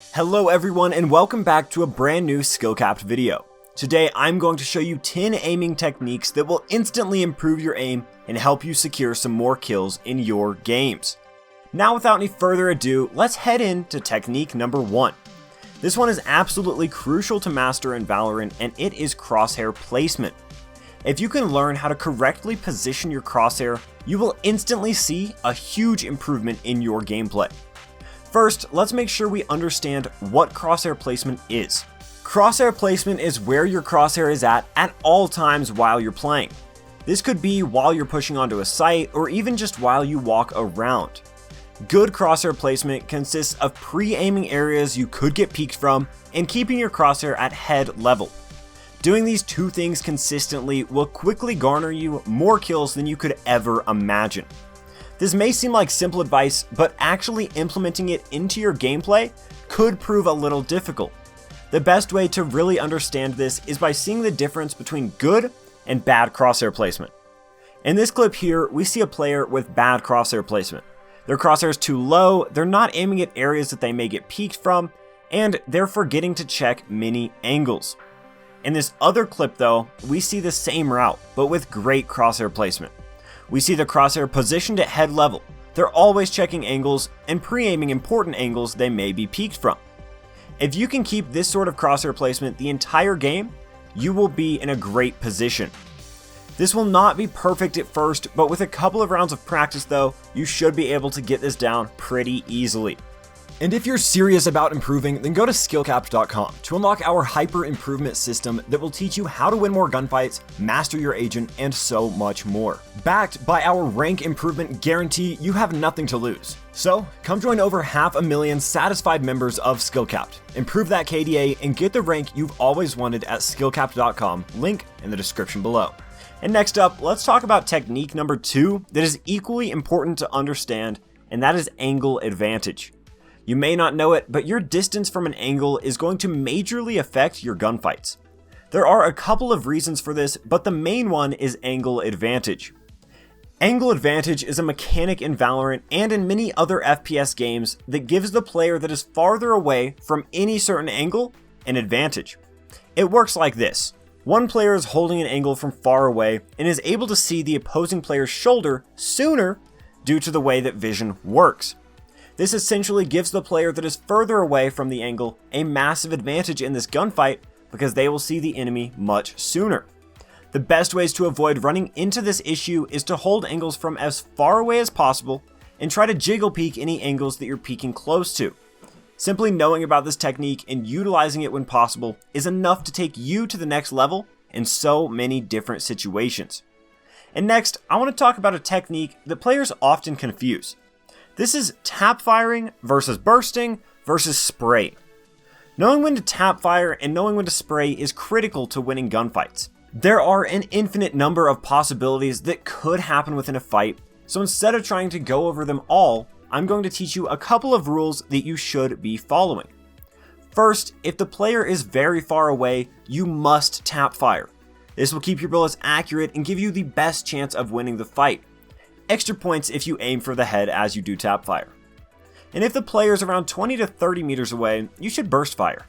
Hello everyone and welcome back to a brand new SkillCapped video. Today I'm going to show you 10 aiming techniques that will instantly improve your aim and help you secure some more kills in your games. Now without any further ado, let's head into technique number 1. This one is absolutely crucial to master in Valorant and it is crosshair placement. If you can learn how to correctly position your crosshair, you will instantly see a huge improvement in your gameplay. First, let's make sure we understand what crosshair placement is. Crosshair placement is where your crosshair is at all times while you're playing. This could be while you're pushing onto a site or even just while you walk around. Good crosshair placement consists of pre-aiming areas you could get peeked from and keeping your crosshair at head level. Doing these two things consistently will quickly garner you more kills than you could ever imagine. This may seem like simple advice, but actually implementing it into your gameplay could prove a little difficult. The best way to really understand this is by seeing the difference between good and bad crosshair placement. In this clip here, we see a player with bad crosshair placement. Their crosshair is too low, they're not aiming at areas that they may get peeked from, and they're forgetting to check many angles. In this other clip though, we see the same route, but with great crosshair placement. We see the crosshair positioned at head level. They're always checking angles and pre-aiming important angles they may be peeked from. If you can keep this sort of crosshair placement the entire game, you will be in a great position. This will not be perfect at first, but with a couple of rounds of practice though, you should be able to get this down pretty easily. And if you're serious about improving, then go to SkillCapped.com to unlock our hyper improvement system that will teach you how to win more gunfights, master your agent, and so much more. Backed by our rank improvement guarantee, you have nothing to lose. So come join over 500,000 satisfied members of SkillCapped, improve that KDA, and get the rank you've always wanted at SkillCapped.com, link in the description below. And next up, let's talk about technique number 2 that is equally important to understand, and that is angle advantage. You may not know it, but your distance from an angle is going to majorly affect your gunfights. There are a couple of reasons for this, but the main one is angle advantage. Angle advantage is a mechanic in Valorant and in many other FPS games that gives the player that is farther away from any certain angle an advantage. It works like this. One player is holding an angle from far away and is able to see the opposing player's shoulder sooner due to the way that vision works. This essentially gives the player that is further away from the angle a massive advantage in this gunfight because they will see the enemy much sooner. The best ways to avoid running into this issue is to hold angles from as far away as possible and try to jiggle peek any angles that you're peeking close to. Simply knowing about this technique and utilizing it when possible is enough to take you to the next level in so many different situations. And next, I want to talk about a technique that players often confuse. This is tap firing versus bursting versus spray. Knowing when to tap fire and knowing when to spray is critical to winning gunfights. There are an infinite number of possibilities that could happen within a fight, so instead of trying to go over them all, I'm going to teach you a couple of rules that you should be following. First, if the player is very far away, you must tap fire. This will keep your bullets accurate and give you the best chance of winning the fight. Extra points if you aim for the head as you do tap fire. And if the player is around 20 to 30 meters away, you should burst fire.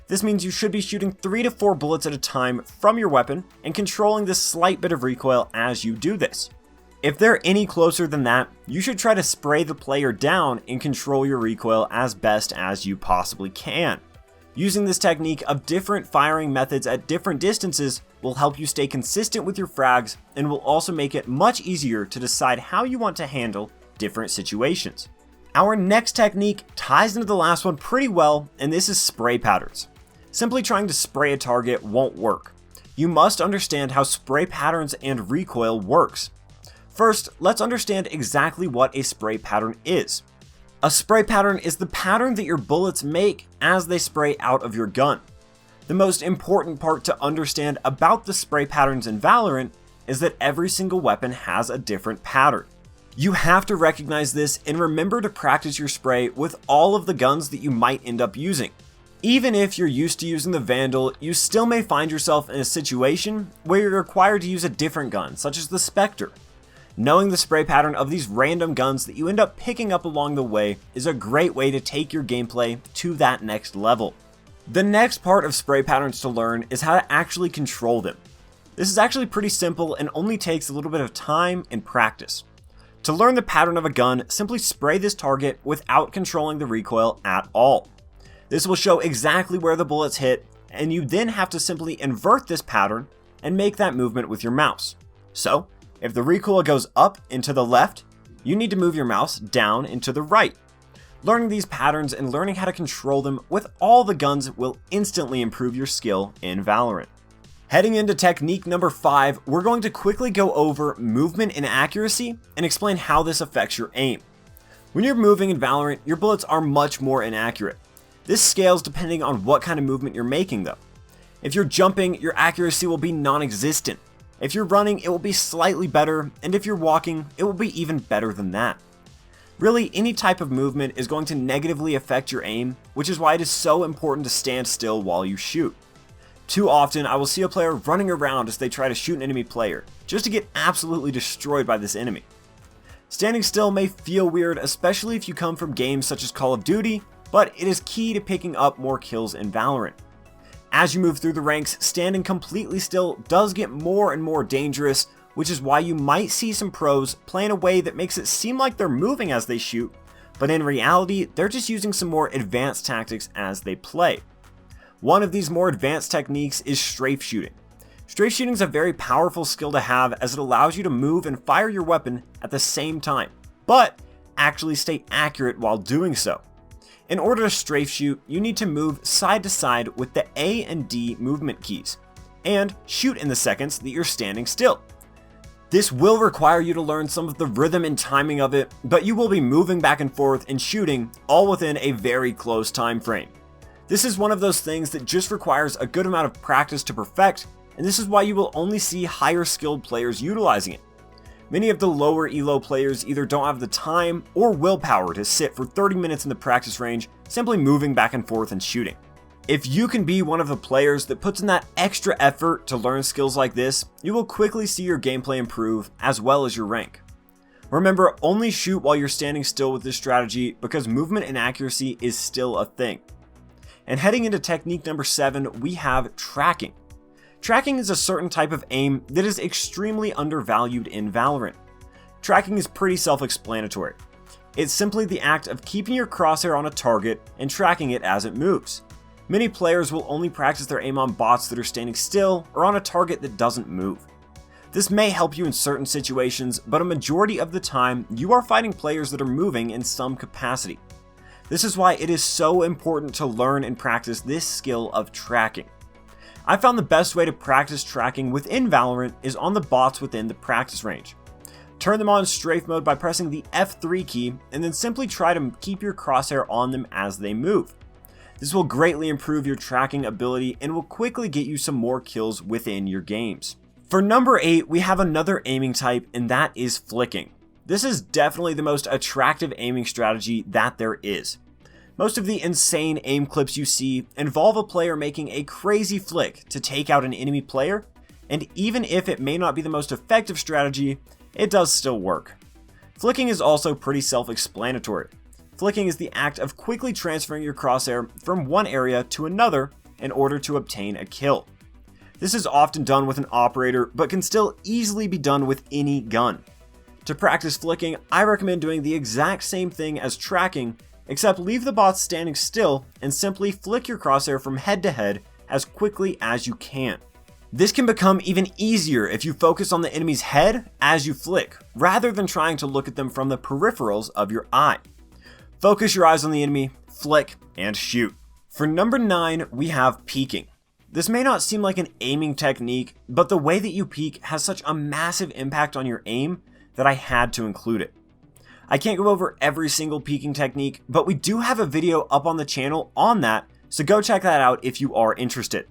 This means you should be shooting 3 to 4 bullets at a time from your weapon and controlling this slight bit of recoil as you do this. If they're any closer than that, you should try to spray the player down and control your recoil as best as you possibly can. Using this technique of different firing methods at different distances will help you stay consistent with your frags and will also make it much easier to decide how you want to handle different situations. Our next technique ties into the last one pretty well, and this is spray patterns. Simply trying to spray a target won't work. You must understand how spray patterns and recoil works. First, let's understand exactly what a spray pattern is. A spray pattern is the pattern that your bullets make as they spray out of your gun. The most important part to understand about the spray patterns in Valorant is that every single weapon has a different pattern. You have to recognize this and remember to practice your spray with all of the guns that you might end up using. Even if you're used to using the Vandal, you still may find yourself in a situation where you're required to use a different gun, such as the Spectre. Knowing the spray pattern of these random guns that you end up picking up along the way is a great way to take your gameplay to that next level. The next part of spray patterns to learn is how to actually control them. This is actually pretty simple and only takes a little bit of time and practice. To learn the pattern of a gun, simply spray this target without controlling the recoil at all. This will show exactly where the bullets hit, and you then have to simply invert this pattern and make that movement with your mouse. So, if the recoil goes up and to the left, you need to move your mouse down and to the right. Learning these patterns and learning how to control them with all the guns will instantly improve your skill in Valorant. Heading into technique number 5, we're going to quickly go over movement and accuracy and explain how this affects your aim. When you're moving in Valorant, your bullets are much more inaccurate. This scales depending on what kind of movement you're making though. If you're jumping, your accuracy will be non-existent. If you're running, it will be slightly better, and if you're walking, it will be even better than that. Really, any type of movement is going to negatively affect your aim, which is why it is so important to stand still while you shoot. Too often, I will see a player running around as they try to shoot an enemy player, just to get absolutely destroyed by this enemy. Standing still may feel weird, especially if you come from games such as Call of Duty, but it is key to picking up more kills in Valorant. As you move through the ranks, standing completely still does get more and more dangerous, which is why you might see some pros play in a way that makes it seem like they're moving as they shoot, but in reality, they're just using some more advanced tactics as they play. One of these more advanced techniques is strafe shooting. Strafe shooting is a very powerful skill to have as it allows you to move and fire your weapon at the same time, but actually stay accurate while doing so. In order to strafe shoot, you need to move side to side with the A and D movement keys, and shoot in the seconds that you're standing still. This will require you to learn some of the rhythm and timing of it, but you will be moving back and forth and shooting all within a very close time frame. This is one of those things that just requires a good amount of practice to perfect, and this is why you will only see higher skilled players utilizing it. Many of the lower elo players either don't have the time or willpower to sit for 30 minutes in the practice range simply moving back and forth and shooting. If you can be one of the players that puts in that extra effort to learn skills like this, you will quickly see your gameplay improve as well as your rank. Remember, only shoot while you're standing still with this strategy because movement and accuracy is still a thing. And heading into technique number 7, we have tracking. Tracking is a certain type of aim that is extremely undervalued in Valorant. Tracking is pretty self-explanatory. It's simply the act of keeping your crosshair on a target and tracking it as it moves. Many players will only practice their aim on bots that are standing still or on a target that doesn't move. This may help you in certain situations, but a majority of the time you are fighting players that are moving in some capacity. This is why it is so important to learn and practice this skill of tracking. I found the best way to practice tracking within Valorant is on the bots within the practice range. Turn them on strafe mode by pressing the F3 key and then simply try to keep your crosshair on them as they move. This will greatly improve your tracking ability and will quickly get you some more kills within your games. For number 8, we have another aiming type, and that is flicking. This is definitely the most attractive aiming strategy that there is. Most of the insane aim clips you see involve a player making a crazy flick to take out an enemy player, and even if it may not be the most effective strategy, it does still work. Flicking is also pretty self-explanatory. Flicking is the act of quickly transferring your crosshair from one area to another in order to obtain a kill. This is often done with an operator, but can still easily be done with any gun. To practice flicking, I recommend doing the exact same thing as tracking, except leave the bots standing still and simply flick your crosshair from head to head as quickly as you can. This can become even easier if you focus on the enemy's head as you flick, rather than trying to look at them from the peripherals of your eye. Focus your eyes on the enemy, flick, and shoot. For number 9, we have peeking. This may not seem like an aiming technique, but the way that you peek has such a massive impact on your aim that I had to include it. I can't go over every single peeking technique, but we do have a video up on the channel on that, so go check that out if you are interested.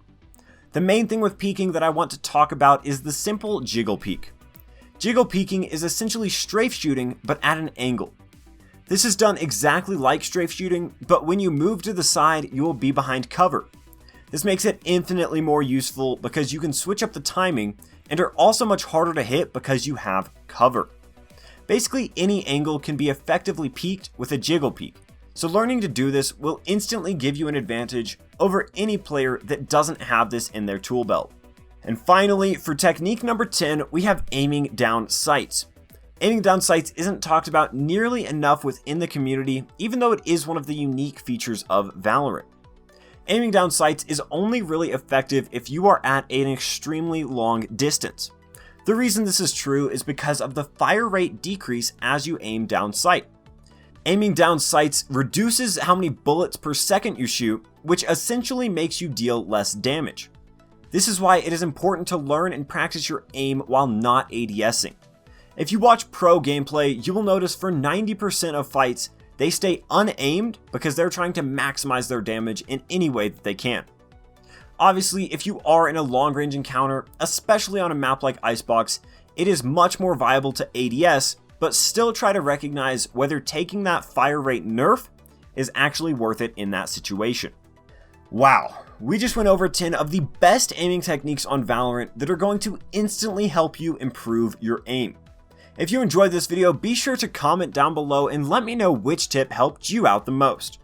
The main thing with peeking that I want to talk about is the simple jiggle peek. Jiggle peeking is essentially strafe shooting, but at an angle. This is done exactly like strafe shooting, but when you move to the side, you will be behind cover. This makes it infinitely more useful because you can switch up the timing and are also much harder to hit because you have cover. Basically, any angle can be effectively peaked with a jiggle peak, so learning to do this will instantly give you an advantage over any player that doesn't have this in their tool belt. And finally, for technique number 10, we have aiming down sights. Aiming down sights isn't talked about nearly enough within the community, even though it is one of the unique features of Valorant. Aiming down sights is only really effective if you are at an extremely long distance. The reason this is true is because of the fire rate decrease as you aim down sight. Aiming down sights reduces how many bullets per second you shoot, which essentially makes you deal less damage. This is why it is important to learn and practice your aim while not ADSing. If you watch pro gameplay, you will notice for 90% of fights, they stay unaimed because they're trying to maximize their damage in any way that they can. Obviously, if you are in a long-range encounter, especially on a map like Icebox, it is much more viable to ADS, but still try to recognize whether taking that fire rate nerf is actually worth it in that situation. Wow, we just went over 10 of the best aiming techniques on Valorant that are going to instantly help you improve your aim. If you enjoyed this video, be sure to comment down below and let me know which tip helped you out the most.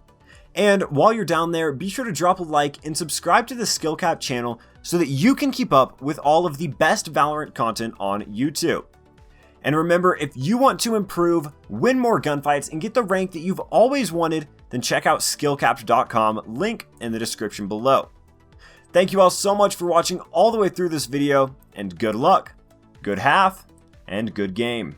And while you're down there, be sure to drop a like and subscribe to the SkillCapped channel so that you can keep up with all of the best Valorant content on YouTube. And remember, if you want to improve, win more gunfights, and get the rank that you've always wanted, then check out SkillCapped.com, link in the description below. Thank you all so much for watching all the way through this video, and good luck, good half, and good game.